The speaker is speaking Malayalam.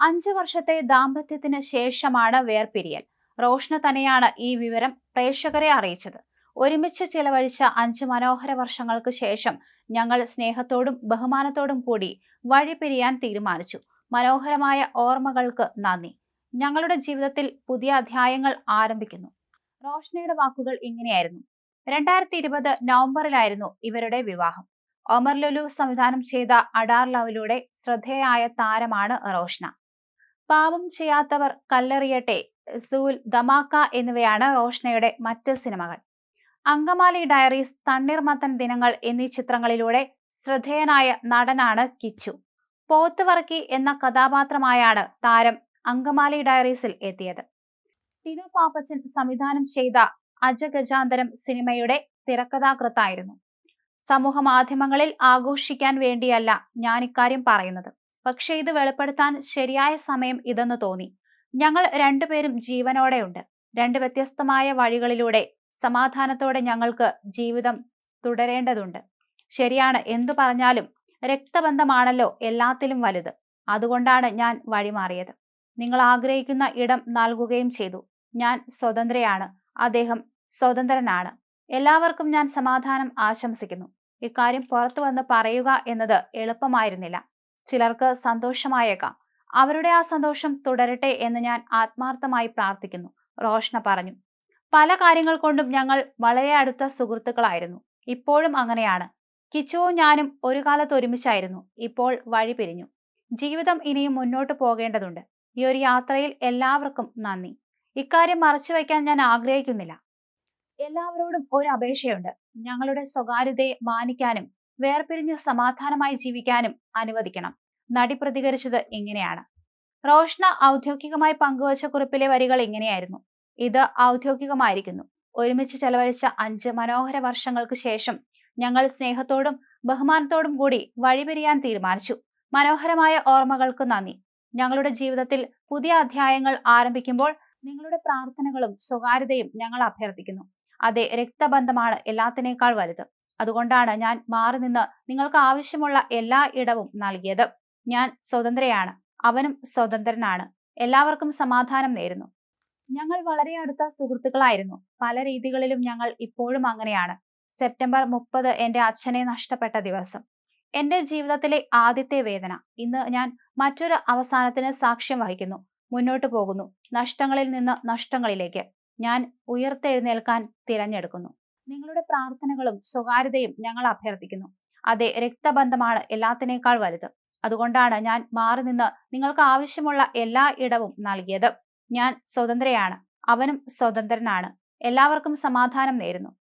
5 വർഷത്തെ ദാമ്പത്യത്തിന് ശേഷമാണ് വേർപിരിയൽ. റോഷ്ന തന്നെയാണ് ഈ വിവരം പ്രേക്ഷകരെ അറിയിച്ചത്. ഒരുമിച്ച് ചിലവഴിച്ച 5 മനോഹര വർഷങ്ങൾക്ക് ശേഷം ഞങ്ങൾ സ്നേഹത്തോടും ബഹുമാനത്തോടും കൂടി വഴിപിരിയാൻ തീരുമാനിച്ചു. മനോഹരമായ ഓർമ്മകൾക്ക് നന്ദി. ഞങ്ങളുടെ ജീവിതത്തിൽ പുതിയ അധ്യായങ്ങൾ ആരംഭിക്കുന്നു. റോഷ്നയുടെ വാക്കുകൾ ഇങ്ങനെയായിരുന്നു. 2020 നവംബറിലായിരുന്നു ഇവരുടെ വിവാഹം. ഒമർ ലുലു സംവിധാനം ചെയ്ത അഡാർ ലവിലൂടെ ശ്രദ്ധേയായ താരമാണ് റോഷ്ന. പാപം ചെയ്യാത്തവർ കല്ലെറിയട്ടെ, സൂൽ, ധമാക്ക എന്നിവയാണ് റോഷ്നയുടെ മറ്റ് സിനിമകൾ. അങ്കമാലി ഡയറീസ്, തണ്ണീർമത്തൻ ദിനങ്ങൾ എന്നീ ചിത്രങ്ങളിലൂടെ ശ്രദ്ധേയനായ നടനാണ് കിച്ചു. പോത്തുവർക്കി എന്ന കഥാപാത്രമായാണ് താരം അങ്കമാലി ഡയറീസിൽ എത്തിയത്. ടിനു പാപ്പച്ചൻ സംവിധാനം ചെയ്ത അജഗജാന്തരം സിനിമയുടെ തിരക്കഥാകൃത്തായിരുന്നു. സമൂഹ മാധ്യമങ്ങളിൽ ആഘോഷിക്കാൻ വേണ്ടിയല്ല ഞാനിക്കാര്യം പറയുന്നത്. പക്ഷേ ഇത് വെളിപ്പെടുത്താൻ ശരിയായ സമയം ഇതെന്ന് തോന്നി. ഞങ്ങൾ രണ്ടുപേരും ജീവനോടെയുണ്ട്. 2 വ്യത്യസ്തമായ വഴികളിലൂടെ സമാധാനത്തോടെ ഞങ്ങൾക്ക് ജീവിതം തുടരേണ്ടതുണ്ട്. ശരിയാണ്, എന്തു പറഞ്ഞാലും രക്തബന്ധമാണല്ലോ എല്ലാത്തിലും വലുത്. അതുകൊണ്ടാണ് ഞാൻ വഴിമാറിയത്. നിങ്ങൾ ആഗ്രഹിക്കുന്ന ഇടം നൽകുകയും ചെയ്തു. ഞാൻ സ്വതന്ത്രയാണ്, അദ്ദേഹം സ്വതന്ത്രനാണ്. എല്ലാവർക്കും ഞാൻ സമാധാനം ആശംസിക്കുന്നു. ഇക്കാര്യം പുറത്തു വന്ന് പറയുക എന്നത് എളുപ്പമായിരുന്നില്ല. ചിലർക്ക് സന്തോഷമായേക്കാം. അവരുടെ ആ സന്തോഷം തുടരട്ടെ എന്ന് ഞാൻ ആത്മാർത്ഥമായി പ്രാർത്ഥിക്കുന്നു, റോഷ്ന പറഞ്ഞു. പല കാര്യങ്ങൾ കൊണ്ടും ഞങ്ങൾ വളരെ അടുത്ത സുഹൃത്തുക്കളായിരുന്നു. ഇപ്പോഴും അങ്ങനെയാണ്. കിച്ചുവും ഞാനും ഒരു കാലത്ത് ഒരുമിച്ചായിരുന്നു. ഇപ്പോൾ വഴി പിരിഞ്ഞു. ജീവിതം ഇനിയും മുന്നോട്ട് പോകേണ്ടതുണ്ട്. ഈ ഒരു യാത്രയിൽ എല്ലാവർക്കും നന്ദി. ഇക്കാര്യം മറച്ചുവെക്കാൻ ഞാൻ ആഗ്രഹിക്കുന്നില്ല. എല്ലാവരോടും ഒരു അപേക്ഷയുണ്ട്. ഞങ്ങളുടെ സ്വകാര്യതയെ മാനിക്കാനും വേർപിരിഞ്ഞ് സമാധാനമായി ജീവിക്കാനും അനുവദിക്കണം. നടി പ്രതികരിച്ചത് ഇങ്ങനെയാണ്. റോഷ്ന ഔദ്യോഗികമായി പങ്കുവച്ച കുറിപ്പിലെ വരികൾ ഇങ്ങനെയായിരുന്നു. ഇത് ഔദ്യോഗികമായിരിക്കുന്നു. ഒരുമിച്ച് ചെലവഴിച്ച 5 മനോഹര വർഷങ്ങൾക്ക് ശേഷം ഞങ്ങൾ സ്നേഹത്തോടും ബഹുമാനത്തോടും കൂടി വഴിപിരിയാൻ തീരുമാനിച്ചു. മനോഹരമായ ഓർമ്മകൾക്ക് നന്ദി. ഞങ്ങളുടെ ജീവിതത്തിൽ പുതിയ അധ്യായങ്ങൾ ആരംഭിക്കുമ്പോൾ നിങ്ങളുടെ പ്രാർത്ഥനകളും സ്വകാര്യതയും ഞങ്ങൾ അഭ്യർത്ഥിക്കുന്നു. അതെ, രക്തബന്ധമാണ് എല്ലാത്തിനേക്കാൾ വലുത്. അതുകൊണ്ടാണ് ഞാൻ മാറി നിന്ന് നിങ്ങൾക്ക് ആവശ്യമുള്ള എല്ലാ ഇടവും നൽകിയത്. ഞാൻ സ്വതന്ത്രയാണ്, അവനും സ്വതന്ത്രനാണ്. എല്ലാവർക്കും സമാധാനം നേരുന്നു. ഞങ്ങൾ വളരെ അടുത്ത സുഹൃത്തുക്കളായിരുന്നു. പല രീതികളിലും ഞങ്ങൾ ഇപ്പോഴും അങ്ങനെയാണ്. സെപ്റ്റംബർ 30 എന്റെ അച്ഛനെ നഷ്ടപ്പെട്ട ദിവസം. എന്റെ ജീവിതത്തിലെ ആദ്യത്തെ വേദന. ഇന്ന് ഞാൻ മറ്റൊരു അവസാനത്തിന് സാക്ഷ്യം വഹിക്കുന്നു. മുന്നോട്ടു പോകുന്നു. നഷ്ടങ്ങളിൽ നിന്ന് നഷ്ടങ്ങളിലേക്ക് ഞാൻ ഉയർത്തെഴുന്നേൽക്കാൻ തിരഞ്ഞെടുക്കുന്നു. നിങ്ങളുടെ പ്രാർത്ഥനകളും സ്വകാര്യതയും ഞങ്ങൾ അഭ്യർത്ഥിക്കുന്നു. അതെ, രക്തബന്ധമാണ് എല്ലാത്തിനേക്കാൾ വലുത്. അതുകൊണ്ടാണ് ഞാൻ മാറി നിന്ന് നിങ്ങൾക്ക് ആവശ്യമുള്ള എല്ലാ ഇടവും നൽകിയത്. ഞാൻ സ്വതന്ത്രയാണ്, അവനും സ്വതന്ത്രനാണ്. എല്ലാവർക്കും സമാധാനം നേരുന്നു.